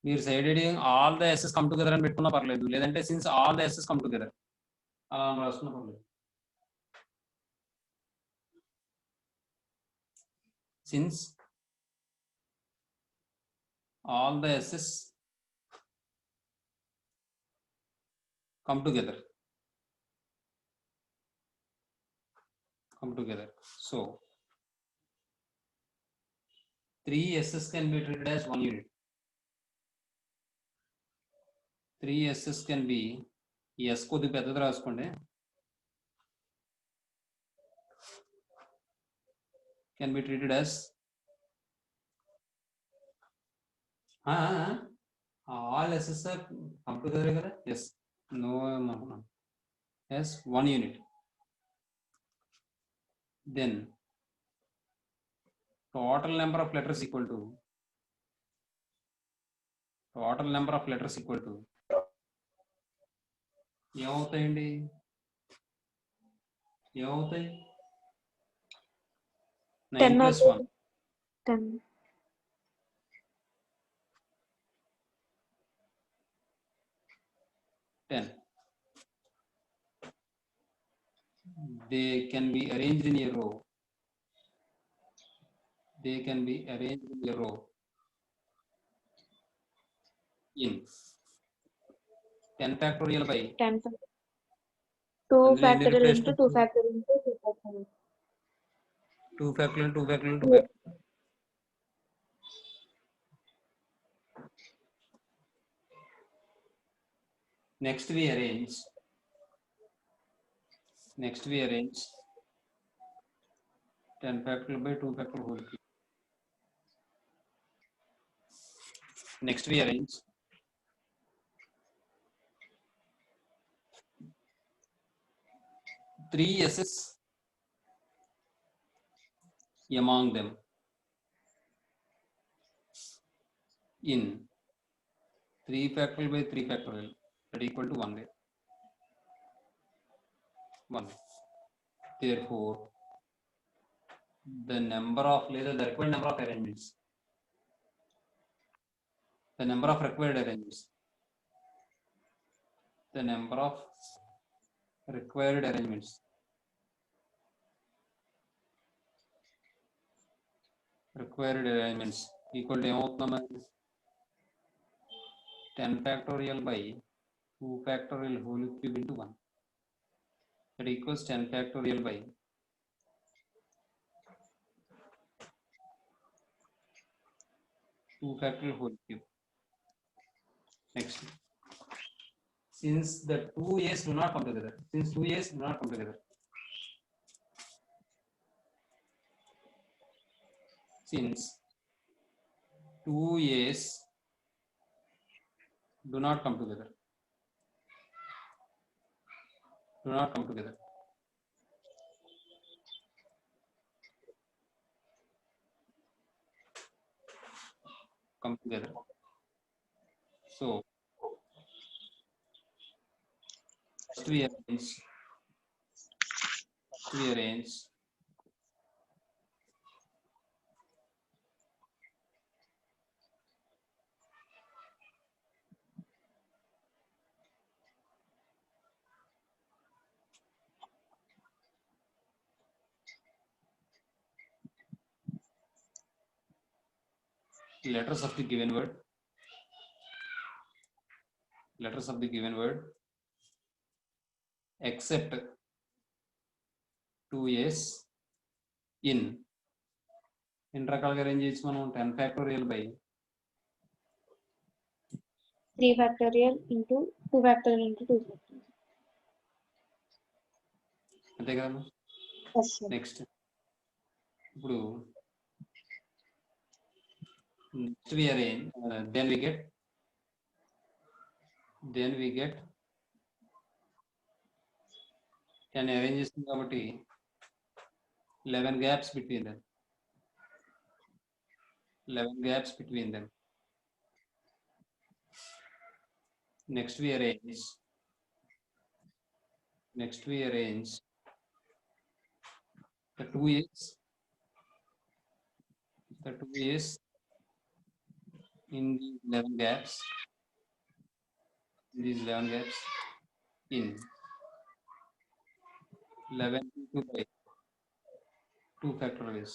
మీరు side heading all the S S come together అని పెట్టుకున్నా పర్లేదు లేదంటే since all the S S come together అలా రాసుకున్నా పర్లేదు since all the s's come together so 3 s's can be treated as one unit 3 s's can be s కొద్ది పెద్దది రాసుకోండి can be treated as all s's are come together kada yes no yes one unit then total number of letters equal to ఏమవుతాయండి 9 plus 1 10 10 they can be arranged in a row in 10 factorial by 10 2 factorial into 2 factorial into 2 factorial 2 factorial 2 factorial 2 Yeah. factorial next we arrange 10 factorial by 2 factorial whole cube. Next we arrange 3 s's among them in 3 factorial by 3 factorial that equal to 1 there. 1. Therefore, the number of the required number of arrangements, the number of required arrangements, equal to 10 factorial by 2 factorial whole cube into 1. That equals 10 factorial by 2 factorial whole cube. Next, since the 2 a's do not come together, since 2 a's do not come together, come together. So first we arrange letters of the given word. Letters of the given word except 2s in రకాలుగా arrange చేయొచ్చు మనం 10 factorial by 3 factorial into 2 factorial into 2 factorial. అంతే కదా. Yes, sir. Next ఇప్పుడు next we arrange then we get 10 arrange చేస్తుంది కాబట్టి 11 gaps between them. 11 gaps between them. Next we arrange the 2's in these 11 gaps. In 11 into by 2 factorials.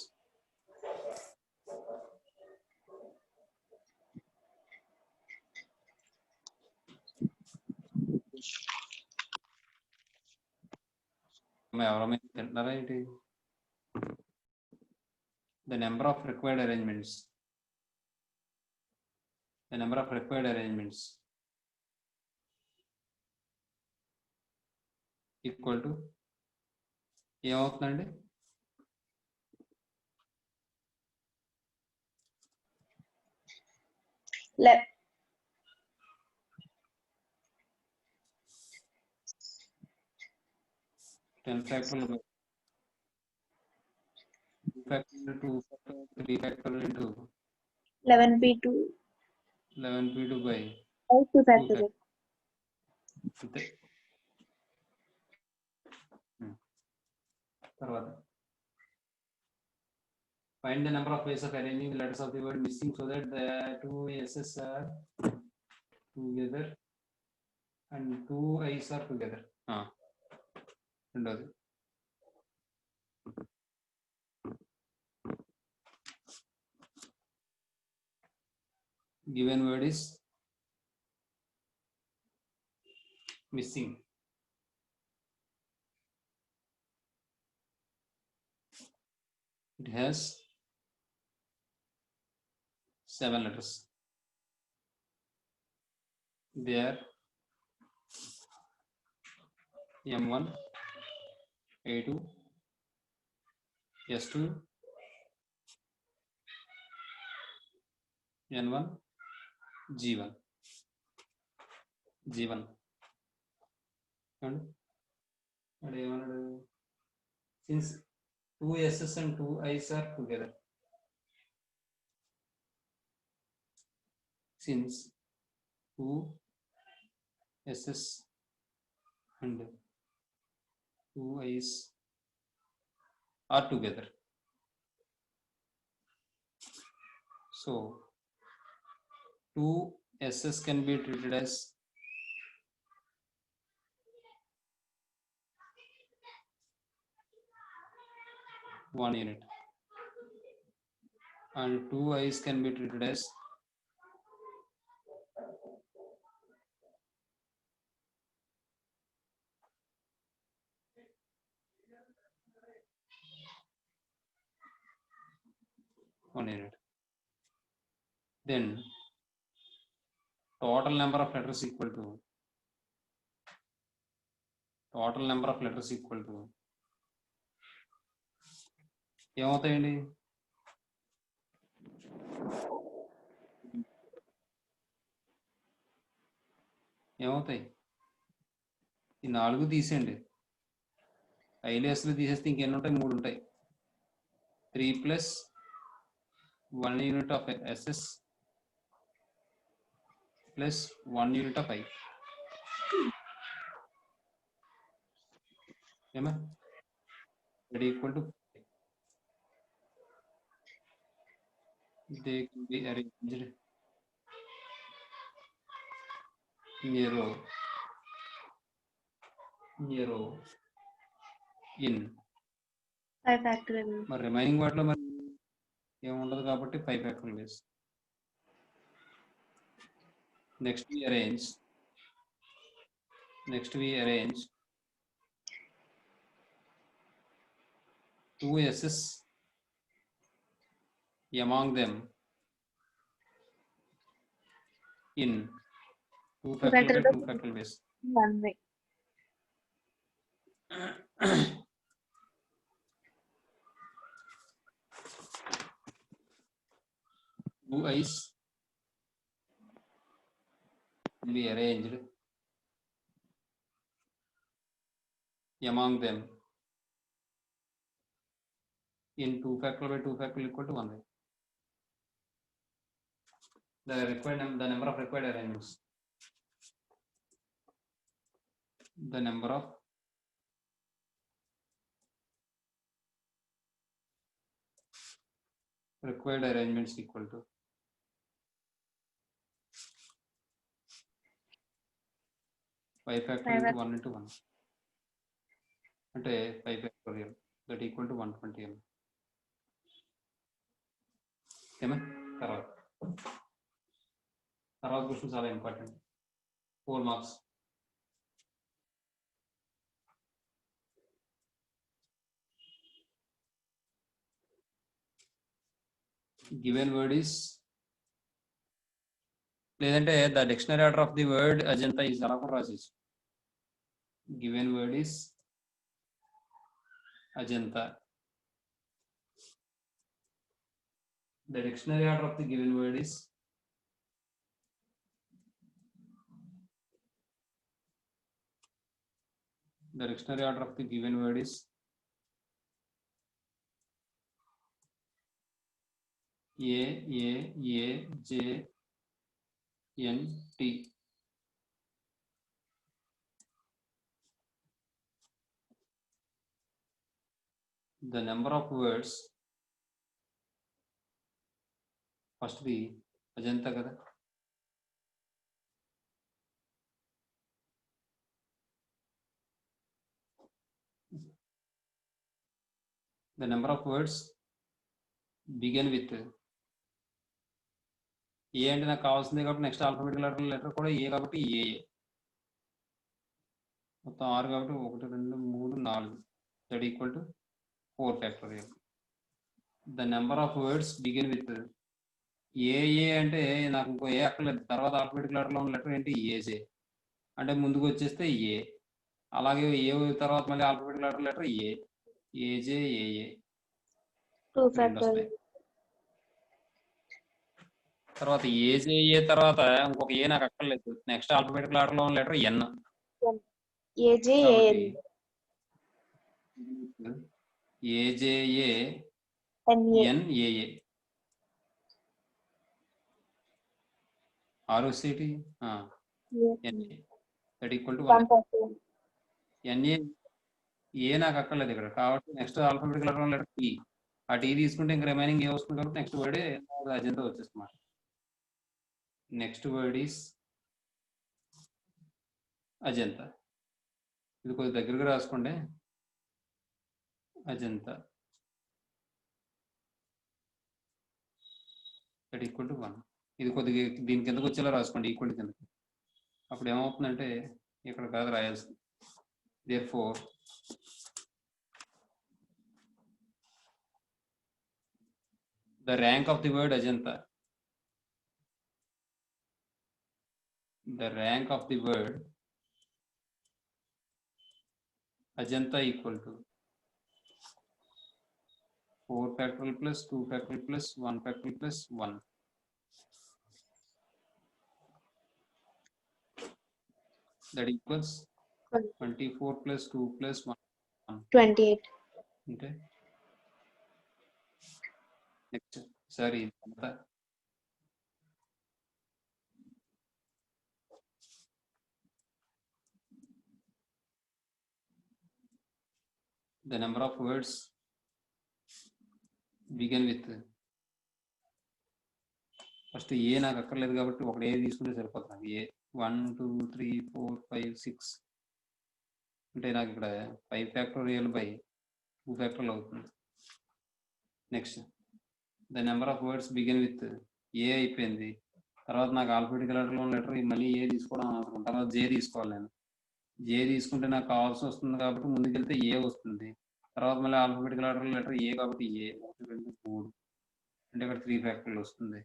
The number of required arrangements. Equal to ఏమవుతుందండి? Ten factorial by 2 factorial, 2 factorial, 3 factorial into 11p2 by 2 factorial. అంతే. తర్వాత find the number of ways of arranging the letters of the word missing so that the 2 s's are together and 2 i's are together. రెండోది given word is missing. It has 7 letters. They are M1, A2, S2, N1, G1. And since 2 s's and 2 i's are together, since 2 s's and 2 i's are together, so 2 s's can be treated as one unit and 2 i's can be treated as one unit. Then total number of letters equal to ఏమవుతాయండి? ఏమవుతాయి? ఈ 4 తీసేయండి, ఐలేస్లు తీసేస్తే ఇంకెన్ని ఉంటాయి? 3 ఉంటాయి. 3 plus 1 unit of SS plus 1 unit of I. Am I? That equal to they can be arranged narrow in. 5 factorial. మరి remaining వాటిలో మరి ఏముండదు కాబట్టి 5 ఫ్యాక్టరియల్ base. Next we arrange 2 S's among them in 2 factorial base. 1 way. Two I's will be arranged among them in 2 factorial by 2 factorial equal to 1 way. The number of required arrangements. The number of required arrangements equal to 5 factorial into 1 into 1. అంటే 5 factorial that equal to 120 m. ఏమా తర్వాత question చాలా important. 4 marks. Given word is లేదంటే the dictionary order of the word Ajanta is అలా కూడా రాసేసి. Given word is Ajanta. The dictionary order of the given word is the dictionary order of the given word is A J N T. The number of words first the Ajanta కదా. The number of words begin with ఏ అంటే నాకు కావాల్సింది కాబట్టి next alphabetical letter కూడా ఏ కాబట్టి ఏ మొత్తం 6 కాబట్టి 1 2 3 4 that equal to 4 factorial. The number of words begin with a అంటే నాకు ఇంకో ఏ అక్కర్లేదు. తర్వాత ఆల్ఫాబెటికల్ లెటర్లో ఉన్న లెటర్ ఏంటి ఏజే అంటే ముందుకు వచ్చేస్తే ఏ. అలాగే ఏ తర్వాత మళ్ళీ ఆల్ఫాబెటికల్ లెటర్ ఏజే ఏఏ 2 factorial. తర్వాత ఏజే తర్వాత ఇంకొక ఏ నాకు అక్కర్లేదు. నెక్స్ట్ ఆల్ఫాబెటికల్ ఆర్డర్ లో ఉన్న letter N. AJAN. A J A N A A. R O C T N A that equal to 1. N A A నాకు అక్కర్లేదు ఇక్కడ కాబట్టి నెక్స్ట్ ఆల్ఫాబెటికల్ ఆర్డర్ లో లెటర్ టీ. ఆ టీ తీసుకుంటే ఇంకా రిమైనింగ్ ఏ వస్తుంది కాబట్టి నెక్స్ట్ వర్డ్ అజంతా వచ్చేస్తుంది. Next word is Ajanta. ఇది కొద్దిగా దగ్గరగా రాసుకోండి. Ajanta that equal to 1. ఇది కొద్దిగా దీని కిందకు వచ్చేలా రాసుకోండి ఈక్వల్ కింద. అప్పుడు ఏమవుతుందంటే ఇక్కడ కాదు రాయాల్సింది. therefore the rank of the word Ajanta, the rank of the word Ajanta equal to 4 factorial plus 2 factorial plus 1 factorial plus 1. That equals 24 plus 2 plus 1. 28. Okay. Next, sorry. the number of words begin with first A నాకు అక్కర్లేదు కాబట్టి ఒకటి ఏ తీసుకుంటే సరిపోతుంది. ఏ 1 2 3 4 5 6 అంటే నాకు ఇక్కడ 5 factorial by 2 factorial అవుతుంది. Next the number of words begin with a అయిపోయింది. తర్వాత నాకు ఆల్ఫాబెటికల్ లెటర్ మళ్ళీ ఏ తీసుకోవడం అవసరం. తర్వాత జే తీసుకోవాలి. నేను జే తీసుకుంటే నాకు కావాల్సి వస్తుంది కాబట్టి ముందుకెళ్తే ఏ వస్తుంది. తర్వాత మళ్ళీ ఆల్ఫాబెటికల్ లెటర్ ఏ కాబట్టి ఏ 1 2 3 అంటే ఇక్కడ 3 ఫ్యాక్టోరియల్ వస్తుంది.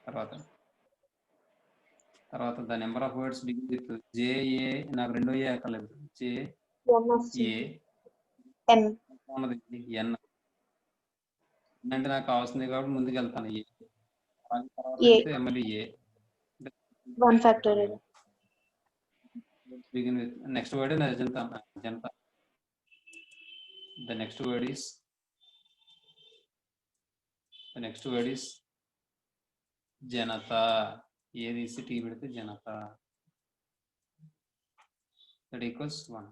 తర్వాత the number of words begin with J A నాకు రెండో ఏ అక్కర్లేదు. జే ఏ ఎన్ ఉన్నది ఎన్ అంటే నాకు కావాల్సింది కాబట్టి ముందుకు వెళ్తాను. ఏ తర్వాత మళ్ళీ ఏ 1 factorial. begin with next word is janata. The next word is janata. ADC T with janata. That equals 1.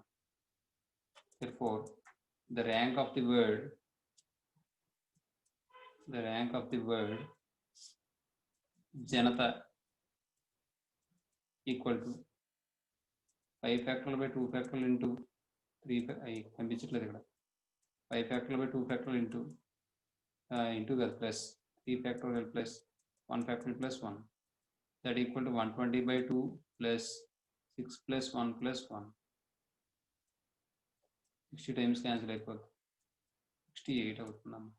Therefore, the rank of the word janata equal to 5 factorial by 2 factorial into 3 పంపించట్లేదు ఇక్కడ 5 factorial by 2 factorial into the plus 3 factorial plus 1 factorial plus 1 that equal to 120 by 2 plus 6 plus 1 plus 1 60 times cancel అయిపోతుంది 68 అవుతుందమ్మా.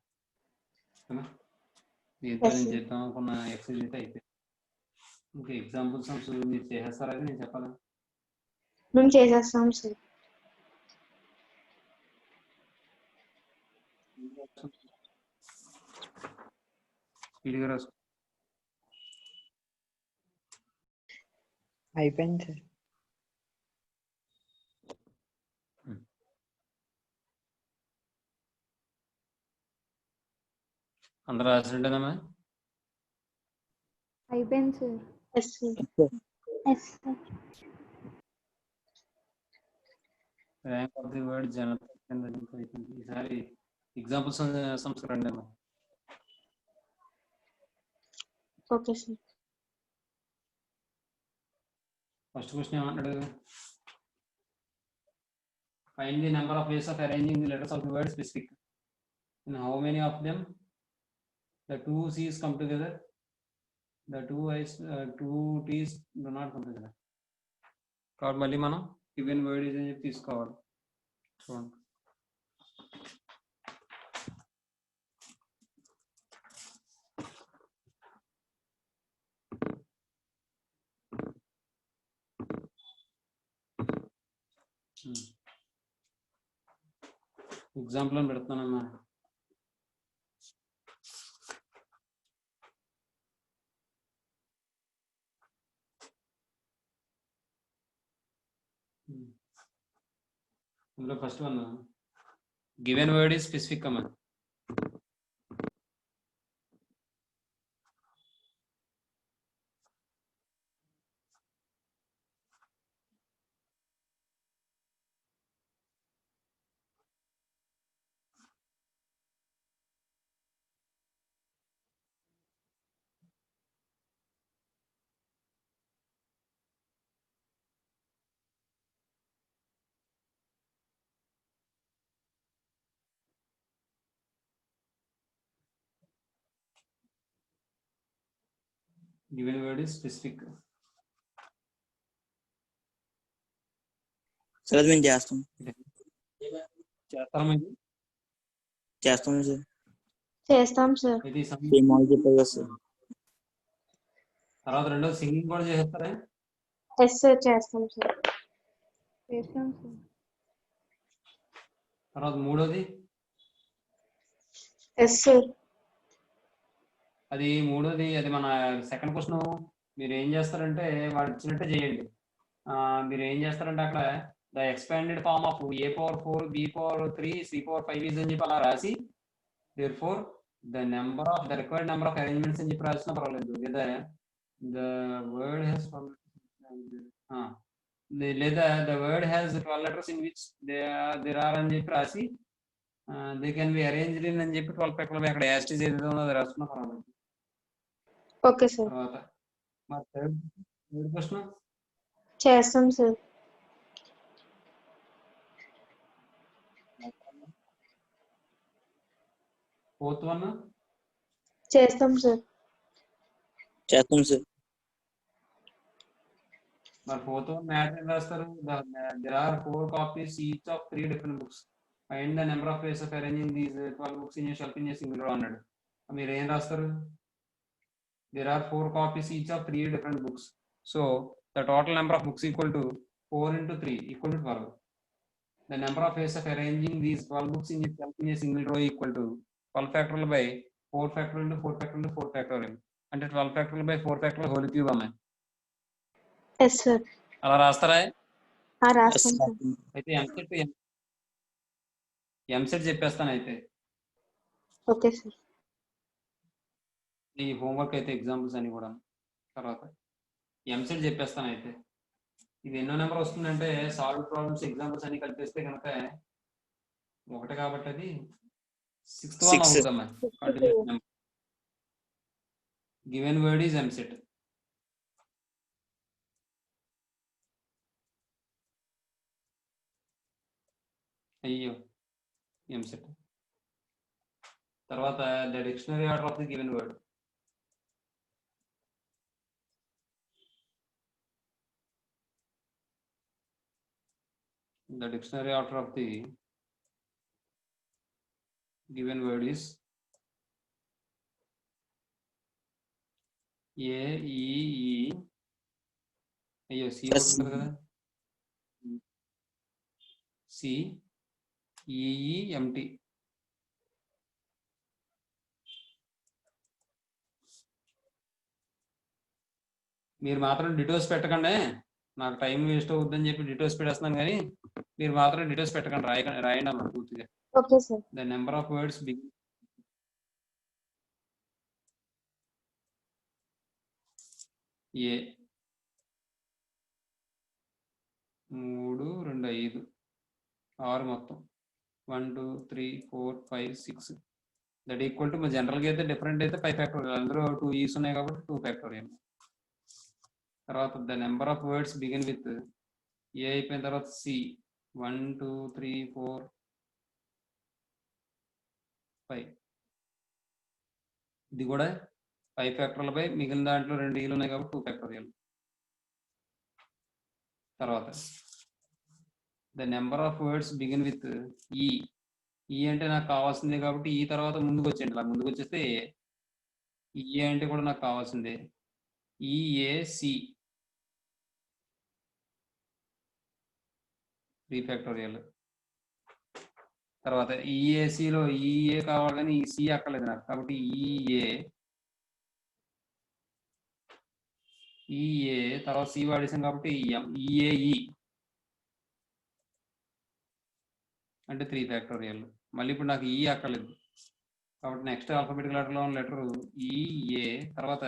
దీంతో నేను చేద్దాం అనుకున్న exercise అయితే అయిపోయింది. ఇంకా ఎగ్జాంపుల్స్ మీరు చేసేస్తారా నేను చెప్పాలా? మేము చేసేస్తాం సార్. స్పీడ్గా రాసుకో. అయిపోయింది సార్. అందరూ రాసినట్టేనమ్మా? అయిపోయింది sir. Yes sir. Rank of the word general ఈసారి ఎగ్జాంపుల్స్ సంస్కరణ అమ్మా. Okay sir. ఫస్ట్ క్వశ్చన్ ఏమంటాడు? Find the number of ways of arranging the letters of the word specific. In how many of them the two C's come together? The two T's do not come together. కాబట్టి మళ్ళీ మనం given word is అని చెప్పి తీసుకోవాలి. చూడండి. Example అని పెడుతున్నానమ్మా. ఇందులో first one given word is specific అమ్మా. Given word is specific. Sir మేము చేస్తాం చేస్తాం సార్. ఇది చెప్పారు కదా సార్. తర్వాత రెండో సింగింగ్ కూడా చేస్తారా? ఎస్ సార్ చేస్తాం సార్. తర్వాత మూడోది ఎస్ సార్. అది మూడోది అది మన సెకండ్ క్వశ్చన్. మీరు ఏం చేస్తారంటే వాడు ఇచ్చినట్టే చేయండి. మీరు ఏం చేస్తారంటే అక్కడ the expanded form of a⁴ b⁴ 3 c⁴ 5 is అని చెప్పి అలా రాసి therefore the required number of arrangements అని చెప్పి రాసినా పర్వాలేదు. లేదా the word has లేదా the word has 12 letters in which there are అని చెప్పి రాసి they can be arranged in అని చెప్పి 12 ఫ్యాక్టర్ల బై అక్కడ యాస్టీస్ ఏదైతే ఉందో అది రాసుకున్నా పర్వాలేదు. ఓకే సార్, తర్వాత మరి థర్డ్ క్వశ్చన్ చేస్తాం సార్. ఫోర్త్ వన్ చేస్తాం సార్. చేస్తాం సార్. మరి ఫోర్త్ వన్ మ్యాటర్ ఏం రాస్తారు? There are 4 copies each of 3 different books. Find the number of ways of arranging these 12 books in shelf in single row అన్నాడు. మీరు ఏం రాస్తారు? There are 4 copies each of 3 different books. So the total number of books equal to 4 into 3 equal to 12. The number of ways of arranging these 12 books in a single row equal to 12 factorial by 4 factorial into 4 factorial into 4 factorial. అంటే 12 factorial by 4 factorial whole cube అమ్మాయి. Yes sir. అలా రాస్తారా? రాస్తాం sir. అయితే ఎంసెట్ చెప్పేస్తాను. అయితే okay sir. ఈ homework అయితే ఎగ్జాంపుల్స్ అని కూడా తర్వాత ఎంసెట్ చెప్పేస్తాను. అయితే ఇది ఎన్నో నెంబర్ వస్తుందంటే సాల్వ్ ప్రాబ్లమ్స్ ఎగ్జాంపుల్స్ అన్ని కలిపేస్తే కనుక 1 కాబట్టి అది 6th one అవుతుందమ్మా. Continues number given word is EAMCET. అయ్యో ఎంసెట్. తర్వాత the dictionary order of the given word. The dictionary order of the given word is A E E. అయ్యో సి ఉంటుంది కదా, CEEMT. మీరు మాత్రం డిటోస్ పెట్టకండి, నాకు టైం వేస్ట్ అవుతుందని చెప్పి డిటోస్ పెట్టేస్తున్నాను. కానీ మీరు మాత్రం డిటోస్ పెట్టకండి, రాయండి అమ్మా పూర్తిగా. Okay sir. The number of words big a 3 2 5 6 మొత్తం 1 2 3 4 5 6 దట్ ఈక్వల్ టు మా జనరల్గా అయితే డిఫరెంట్ అయితే 5 ఫ్యాక్టోరియల్. అందులో 2 ఈస్ ఉన్నాయి కాబట్టి 2 ఫ్యాక్టోరియల్. తర్వాత the number of words begin with a అయిపోయిన తర్వాత సి 1 2 3 4 5. ఇది కూడా 5 ఫ్యాక్టోరియల్ బై మిగిలిన దాంట్లో 2 ఈలు ఉన్నాయి కాబట్టి 2 ఫ్యాక్టోరియల్. తర్వాత the number of words begin with ఈ. ఈ అంటే నాకు కావాల్సిందే కాబట్టి ఈ తర్వాత ముందుకు వచ్చేయండి. అలా ముందుకు వచ్చేస్తే ఈ అంటే కూడా నాకు కావాల్సిందే. ఈఏసి 3 ఫ్యాక్టోరియల్. తర్వాత ఈఏసిలో ఈఏ కావాలి కానీ ఈ సి అక్కర్లేదు నాకు, కాబట్టి ఈఏ తర్వాత సి వాడేసాం కాబట్టి ఈఏఈ అంటే 3 ఫ్యాక్టోరియల్. మళ్ళీ ఇప్పుడు నాకు ఈ అక్కర్లేదు కాబట్టి నెక్స్ట్ ఆల్ఫాబెటికల్ లెటర్లో ఉన్న లెటర్ ఈఏ, తర్వాత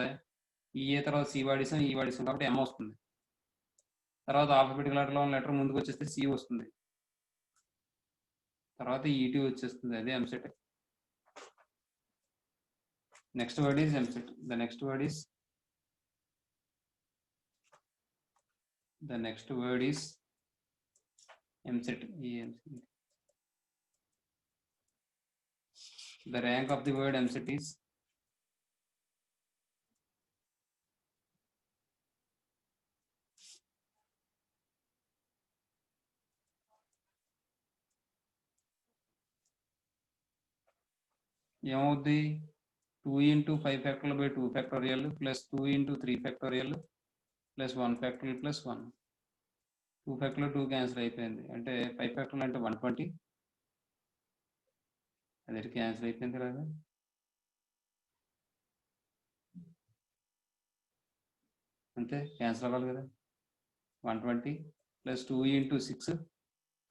ఈఏ తర్వాత సి వాడేసాం, ఈ వాడేసాం కాబట్టి ఎం వస్తుంది. తర్వాత ఆల్ఫాబెటికల్ లెటర్లో ఉన్న లెటర్ ముందుకు వచ్చేస్తే సి వస్తుంది, తర్వాత ఈటీ వచ్చేస్తుంది. అదే EAMCET. Next word is EAMCET. The next word is EAMCET. The rank of the word MCET is ఏమవుద్ది? 2 into 5 factorial by 2 factorial plus 2 into 3 factorial plus 1 factorial plus 1. 2 factorial 2 cancel అయిపోయింది. అంటే 5 factorial అంటే 120. అది క్యాన్సిల్ అయిపోయింది కదా. అంతే క్యాన్సిల్ అవ్వాలి కదా. 120 plus 2 into 6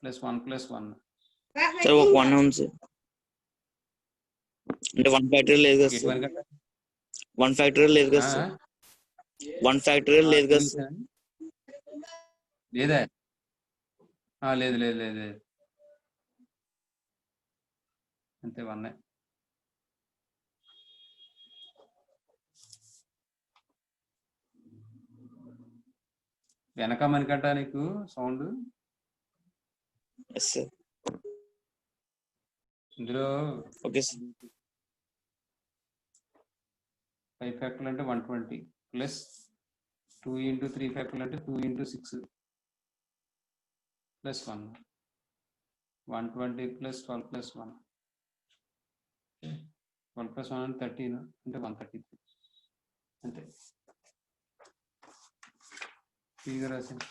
plus 1 plus 1. Sir ఒక 1 ఉంది సార్. అంటే 1 ఫ్యాక్టోరియల్ లేదు కదా సార్. 1 ఫ్యాక్టోరియల్ లేదు కదా సార్. 1 ఫ్యాక్టోరియల్ లేదు కదా సార్. లేదా లేదు లేదు లేదు లేదు అంతే 1. వెనక మనకంట నీకు సౌండ్ ఎస్ సార్. ఇందులో ఓకే సార్. 5 ఫ్యాక్టర్లు అంటే 120 ప్లస్ 2 into 3 ఫ్యాక్టర్లు అంటే 2 into 6 plus 1 120 plus 12 plus 1 12 plus 1 అంటే 13 అంటే 133 అంతే. ఫిగర్ రాసింది.